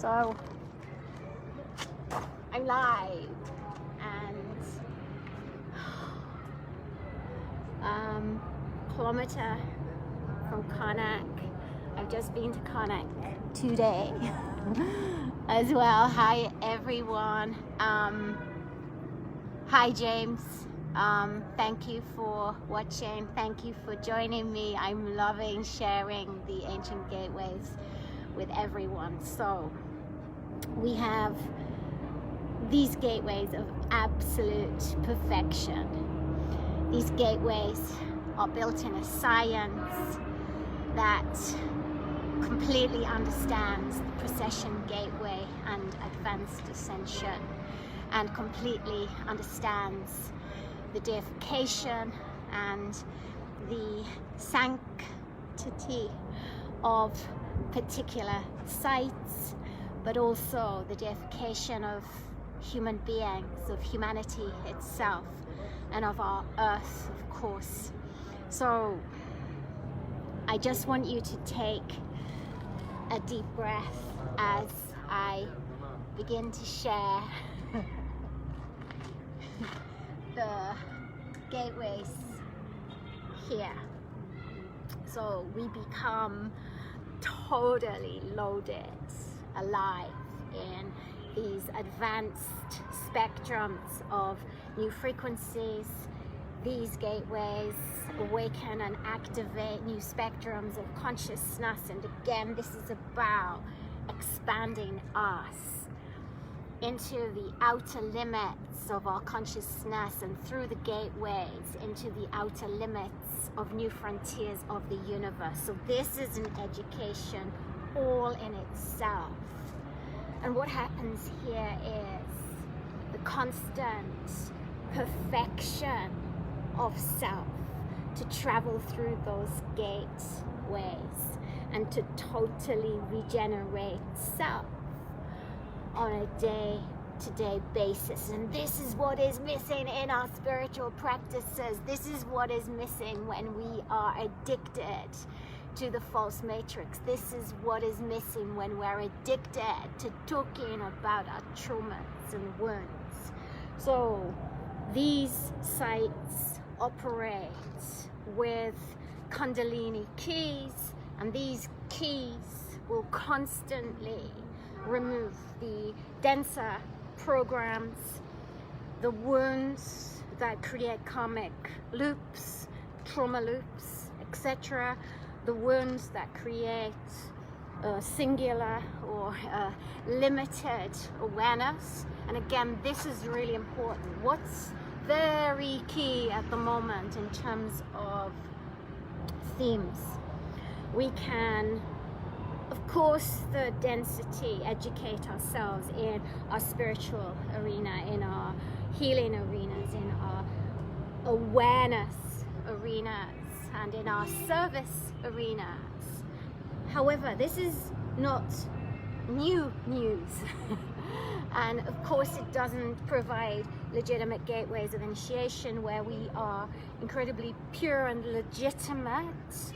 So I'm live and kilometer from Karnak. I've just been to Karnak today as well. Hi everyone. Hi James. Thank you for watching. Thank you for joining me. I'm loving sharing the ancient gateways with everyone. So we have these gateways of absolute perfection. These gateways are built in a science that completely understands the precession gateway and advanced ascension, and completely understands the deification and the sanctity of particular sites, but also the deification of human beings, of humanity itself, and of our earth, of course. So I just want you to take a deep breath as I begin to share the gateways here. So we become totally loaded, alive in these advanced spectrums of new frequencies. These gateways awaken and activate new spectrums of consciousness, and again, this is about expanding us into the outer limits of our consciousness, and through the gateways into the outer limits of new frontiers of the universe. So this is an education all in itself. And what happens here is the constant perfection of self to travel through those gateways and to totally regenerate self on a day-to-day basis. And this is what is missing in our spiritual practices. This is what is missing when we are addicted to the false matrix. This is what is missing when we're addicted to talking about our traumas and wounds. So these sites operate with Kundalini keys, and these keys will constantly remove the denser programs, the wounds that create karmic loops, trauma loops, etc., the wounds that create a singular or limited awareness. And again, this is really important. What's very key at the moment in terms of themes? We can, of course, the density, educate ourselves in our spiritual arena, in our healing arenas, in our awareness arenas, and in our service arenas. However, this is not new news. And of course, it doesn't provide legitimate gateways of initiation where we are incredibly pure and legitimate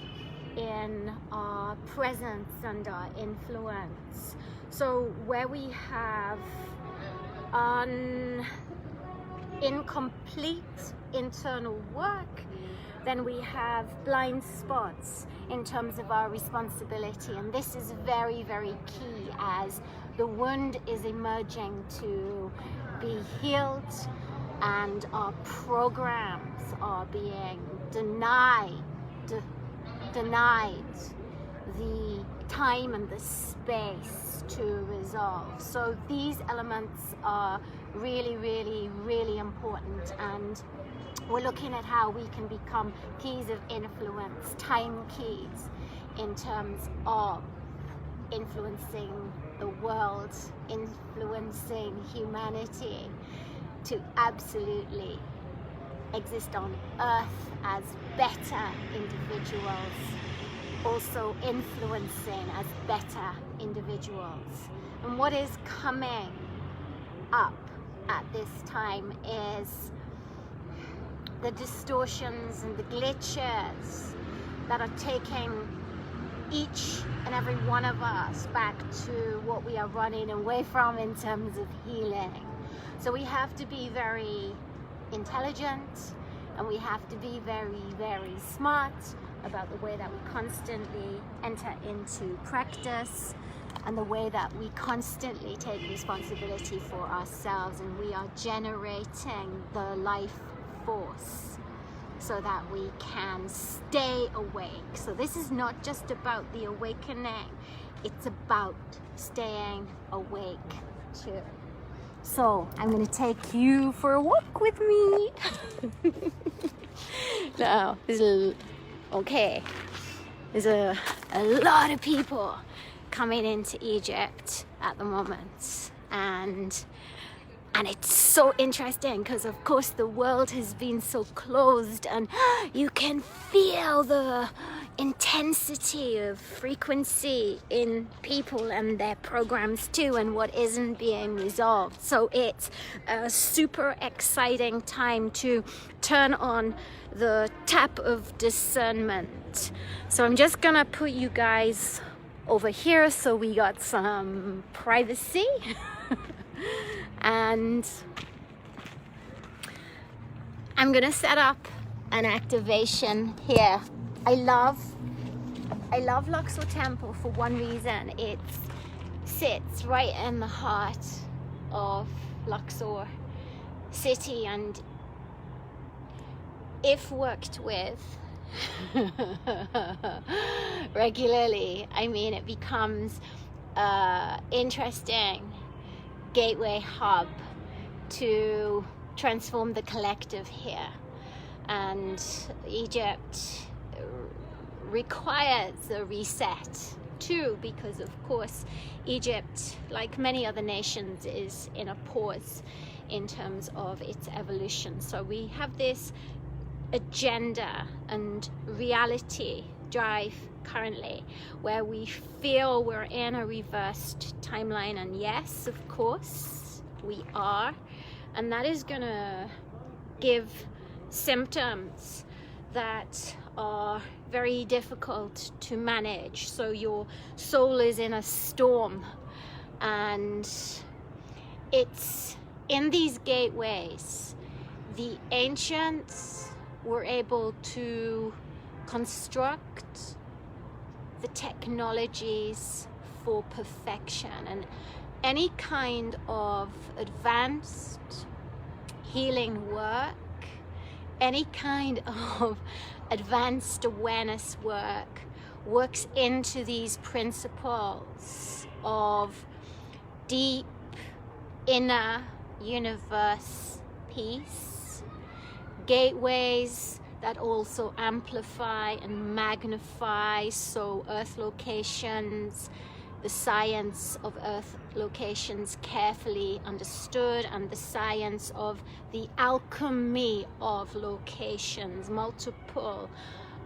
in our presence and our influence. So where we have incomplete internal work, then we have blind spots in terms of our responsibility. And this is very, very key as the wound is emerging to be healed and our programs are being denied the time and the space to resolve. So these elements are really, really, really important, and we're looking at how we can become keys of influence, time keys, in terms of influencing the world, influencing humanity to absolutely exist on earth as better individuals, also influencing as better individuals. And what is coming up at this time is the distortions and the glitches that are taking each and every one of us back to what we are running away from in terms of healing. So we have to be very intelligent, and we have to be very, very smart about the way that we constantly enter into practice, and the way that we constantly take responsibility for ourselves, and we are generating the life force so that we can stay awake. So this is not just about the awakening, it's about staying awake too. So I'm going to take you for a walk with me. Now, there's a lot of people coming into Egypt at the moment, and it's so interesting because of course the world has been so closed, and you can feel the intensity of frequency in people and their programs too, and what isn't being resolved. So it's a super exciting time to turn on the tap of discernment. So I'm just gonna put you guys over here so we got some privacy. And I'm gonna set up an activation here. I love LUXOR Temple for one reason. It sits right in the heart of LUXOR city, and if worked with regularly, I mean, it becomes an interesting gateway hub to transform the collective here. And Egypt requires a reset too, because of course Egypt, like many other nations, is in a pause in terms of its evolution. So we have this agenda and reality drive currently where we feel we're in a reversed timeline, and yes, of course we are, and that is gonna give symptoms that are very difficult to manage. So your soul is in a storm, and it's in these gateways the ancients were able to construct the technologies for perfection, and any kind of advanced healing work, any kind of advanced awareness work works into these principles of deep inner universe peace, gateways that also amplify and magnify. So earth locations, the science of earth locations carefully understood, and the science of the alchemy of locations, multiple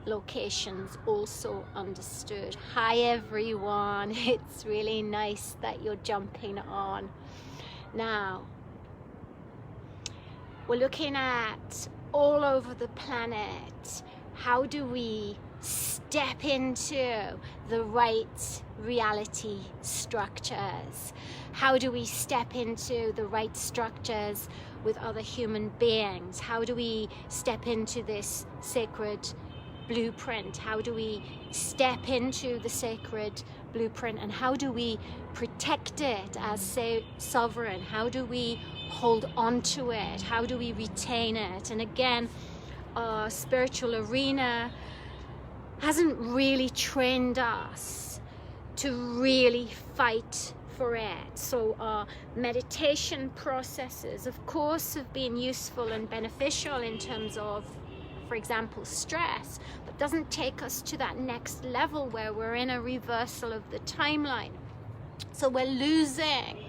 locations also understood. Hi everyone, it's really nice that you're jumping on. Now, we're looking at all over the planet, how do we step into the right reality structures? How do we step into the right structures with other human beings? How do we step into this sacred blueprint? How do we step into the sacred blueprint, and how do we protect it as sovereign? How do we hold on to it? How do we retain it? And again, our spiritual arena hasn't really trained us to really fight for it. So our meditation processes, of course, have been useful and beneficial in terms of, for example, stress, but doesn't take us to that next level where we're in a reversal of the timeline. So we're losing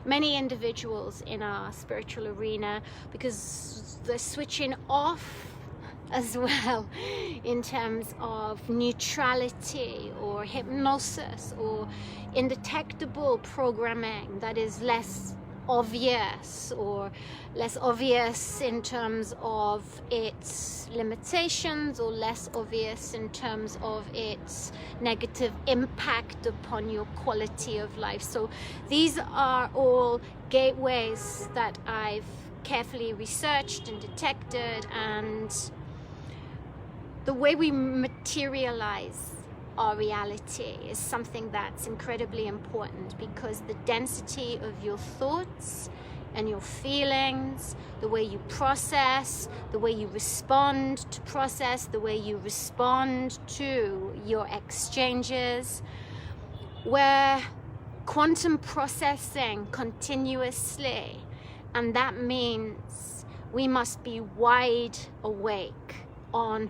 many individuals in our spiritual arena because they're switching off as well in terms of neutrality or hypnosis or indetectable programming that is less obvious, or less obvious in terms of its limitations, or less obvious in terms of its negative impact upon your quality of life. So these are all gateways that I've carefully researched and detected, and the way we materialize our reality is something that's incredibly important, because the density of your thoughts and your feelings, the way you process, the way you respond to process, the way you respond to your exchanges, we're quantum processing continuously, and that means we must be wide awake on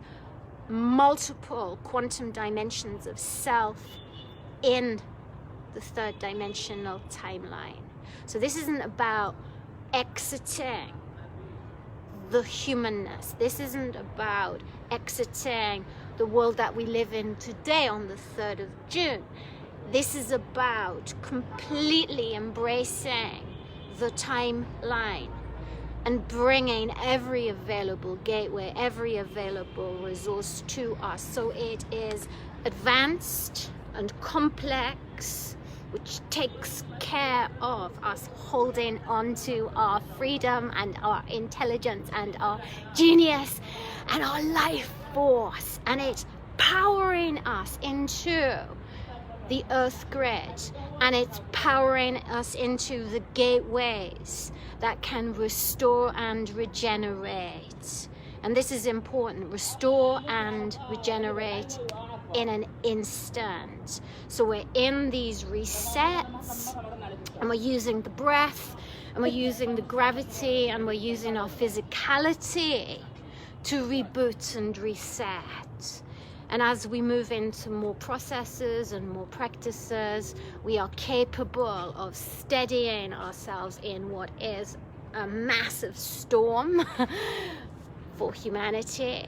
multiple quantum dimensions of self in the third dimensional timeline. So this isn't about exiting the humanness. This isn't about exiting the world that we live in today on the 3rd of June. This is about completely embracing the timeline and bringing every available gateway, every available resource to us. So it is advanced and complex, which takes care of us holding on to our freedom and our intelligence and our genius and our life force. And it's powering us into the earth grid, and it's powering us into the gateways that can restore and regenerate. And this is important: restore and regenerate in an instant. So we're in these resets, and we're using the breath, and we're using the gravity, and we're using our physicality to reboot and reset. And as we move into more processes and more practices, we are capable of steadying ourselves in what is a massive storm for humanity.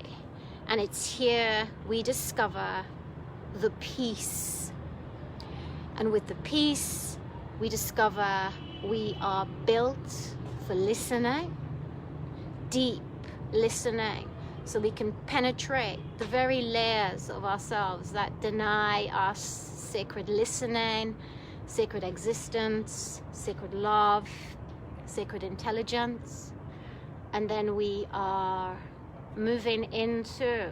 And it's here we discover the peace. And with the peace, we discover we are built for listening, deep listening, so we can penetrate the very layers of ourselves that deny us sacred listening, sacred existence, sacred love, sacred intelligence. And then we are moving into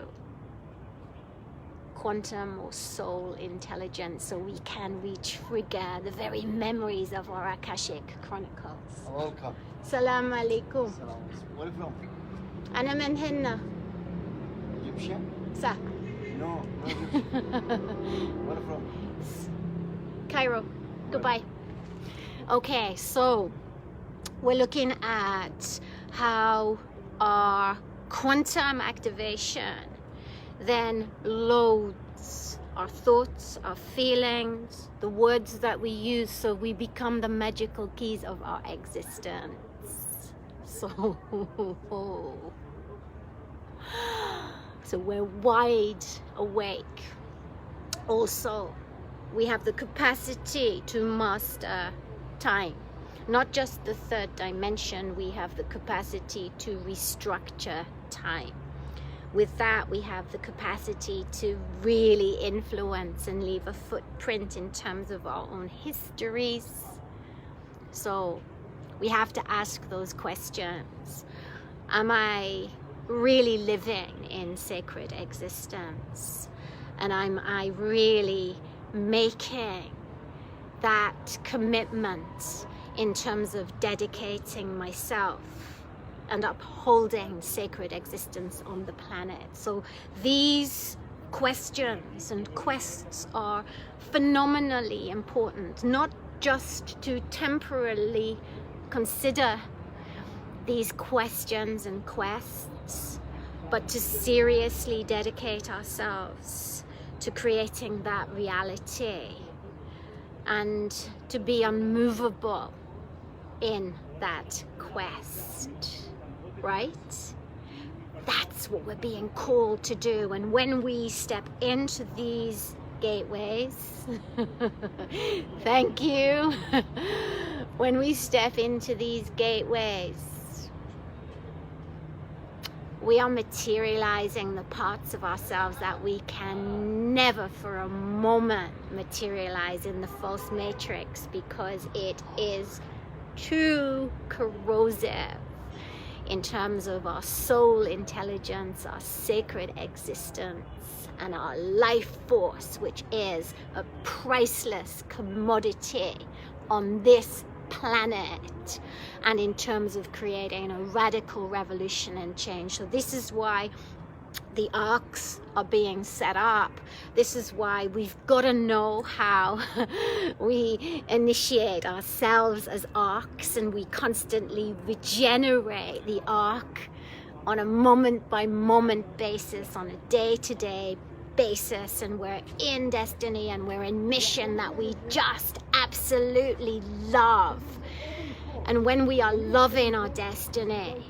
quantum or soul intelligence, so we can re-trigger the very memories of our Akashic Chronicles. Welcome. Salam alaikum. Where are you from? أنا من هنا. Egyptian? صح. No, not Egyptian. Where are you from? Cairo, Dubai. Okay, so we're looking at how our quantum activation then loads our thoughts, our feelings, the words that we use, so we become the magical keys of our existence. So we're wide awake. Also, we have the capacity to master time. Not just the third dimension, we have the capacity to restructure time. With that, we have the capacity to really influence and leave a footprint in terms of our own histories. So we have to ask those questions. Am I really living in sacred existence? And am I really making that commitment in terms of dedicating myself and upholding sacred existence on the planet? So these questions and quests are phenomenally important, not just to temporarily consider these questions and quests, but to seriously dedicate ourselves to creating that reality and to be unmovable in that quest, right? That's what we're being called to do. And when we step into these gateways, thank you when we step into these gateways, we are materializing the parts of ourselves that we can never for a moment materialize in the false matrix, because it is too corrosive in terms of our soul intelligence, our sacred existence, and our life force, which is a priceless commodity on this planet, and in terms of creating a radical revolution and change. So this is why the arcs are being set up. This is why we've got to know how we initiate ourselves as arcs, and we constantly regenerate the arc on a moment by moment basis, on a day-to-day basis, and we're in destiny and we're in mission that we just absolutely love. And when we are loving our destiny,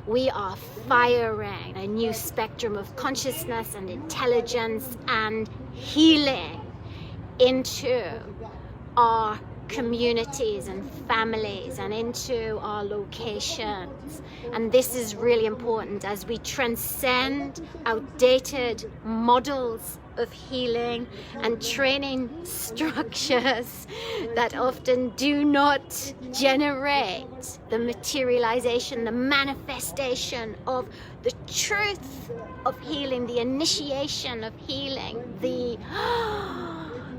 we are firing a new spectrum of consciousness and intelligence and healing into our communities and families and into our locations. And this is really important as we transcend outdated models of healing and training structures that often do not generate the materialization, the manifestation of the truth of healing, the initiation of healing, the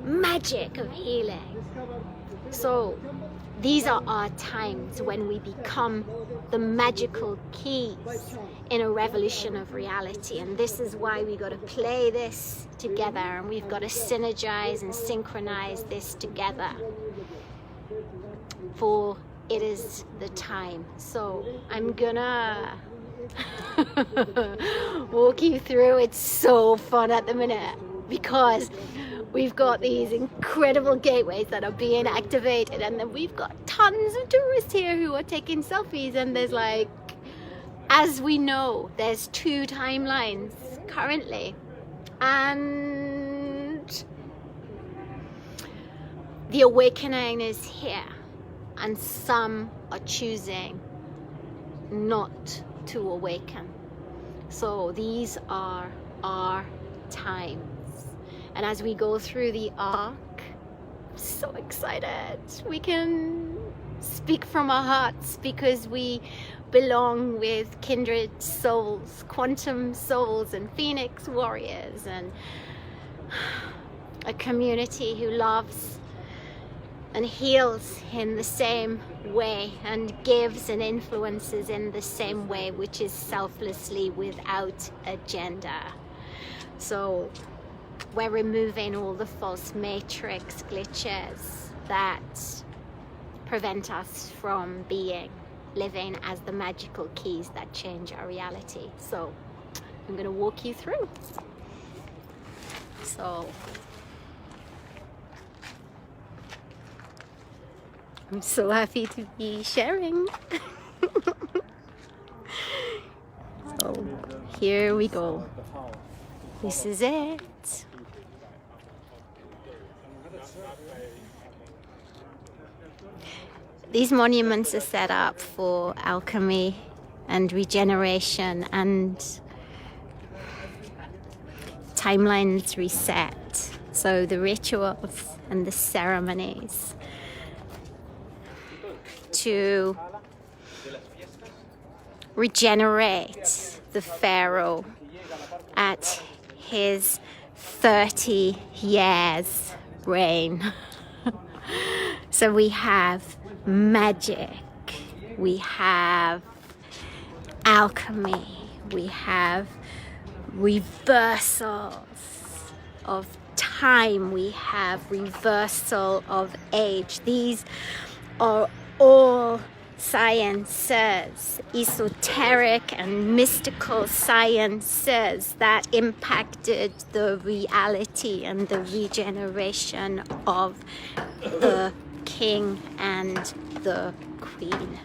magic of healing. So these are our times when we become the magical keys in a revolution of reality, and this is why we got to play this together, and we've got to synergize and synchronize this together, for it is the time. So I'm gonna walk you through. It's so fun at the minute because we've got these incredible gateways that are being activated, and then we've got tons of tourists here who are taking selfies, and there's like, as we know, there's 2 timelines currently, and the awakening is here, and some are choosing not to awaken. So these are our times. And as we go through the arc, I'm so excited. We can speak from our hearts because we belong with kindred souls, quantum souls, and phoenix warriors, and a community who loves and heals in the same way and gives and influences in the same way, which is selflessly without agenda. So we're removing all the false matrix glitches that prevent us from living as the magical keys that change our reality. So I'm going to walk you through. So I'm so happy to be sharing. So here we go. This is it. These monuments are set up for alchemy and regeneration and timelines reset. So the rituals and the ceremonies to regenerate the pharaoh at his 30 years reign. So we have magic, we have alchemy, we have reversals of time, we have reversal of age. These are all sciences, esoteric and mystical sciences that impacted the reality and the regeneration of the king and the queen.